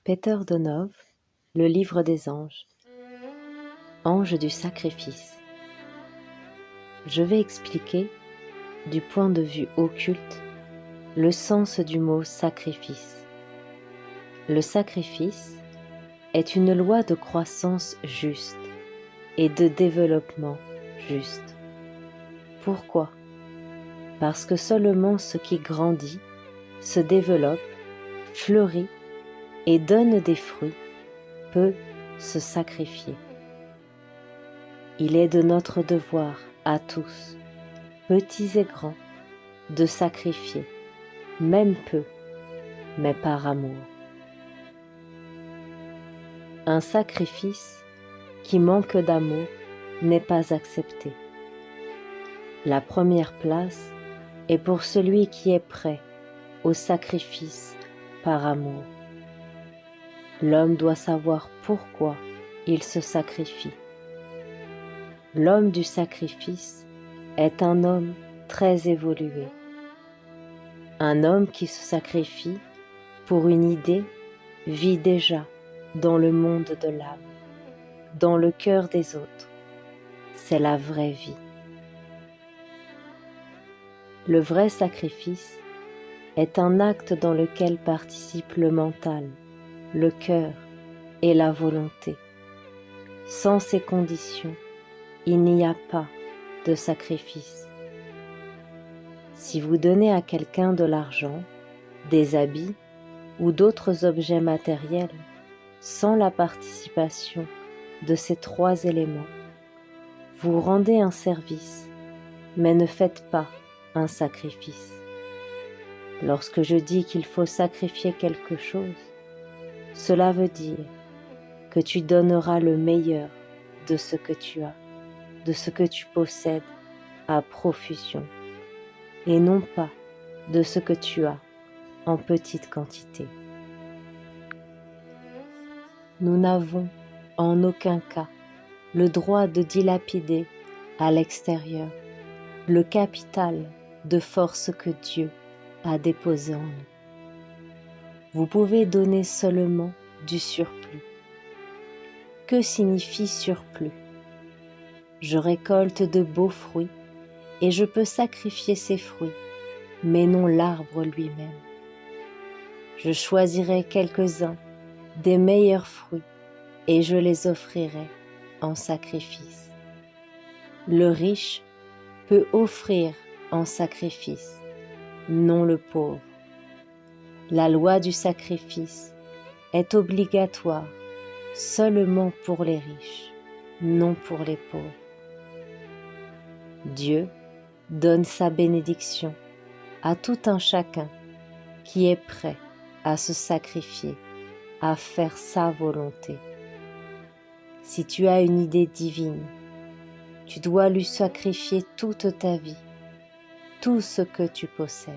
Peter Donov, Le livre des anges. Ange du sacrifice. Je vais expliquer, du point de vue occulte, le sens du mot sacrifice. Le sacrifice est une loi de croissance juste et de développement juste. Pourquoi? Parce que seulement ce qui grandit, se développe, fleurit et donne des fruits peut se sacrifier. Il est de notre devoir à tous, petits et grands, de sacrifier, même peu, mais par amour. Un sacrifice qui manque d'amour n'est pas accepté. La première place est pour celui qui est prêt au sacrifice par amour. L'homme doit savoir pourquoi il se sacrifie. L'homme du sacrifice est un homme très évolué. Un homme qui se sacrifie pour une idée vit déjà dans le monde de l'âme, dans le cœur des autres. C'est la vraie vie. Le vrai sacrifice est un acte dans lequel participe le mental, le cœur et la volonté. Sans ces conditions, il n'y a pas de sacrifice. Si vous donnez à quelqu'un de l'argent, des habits ou d'autres objets matériels, sans la participation de ces trois éléments, vous rendez un service, mais ne faites pas un sacrifice. Lorsque je dis qu'il faut sacrifier quelque chose, cela veut dire que tu donneras le meilleur de ce que tu as, de ce que tu possèdes à profusion, et non pas de ce que tu as en petite quantité. Nous n'avons en aucun cas le droit de dilapider à l'extérieur le capital de force que Dieu a déposé en nous. Vous pouvez donner seulement du surplus. Que signifie surplus? Je récolte de beaux fruits et je peux sacrifier ces fruits, mais non l'arbre lui-même. Je choisirai quelques-uns des meilleurs fruits et je les offrirai en sacrifice. Le riche peut offrir en sacrifice, non le pauvre. La loi du sacrifice est obligatoire seulement pour les riches, non pour les pauvres. Dieu donne sa bénédiction à tout un chacun qui est prêt à se sacrifier, à faire sa volonté. Si tu as une idée divine, tu dois lui sacrifier toute ta vie, tout ce que tu possèdes.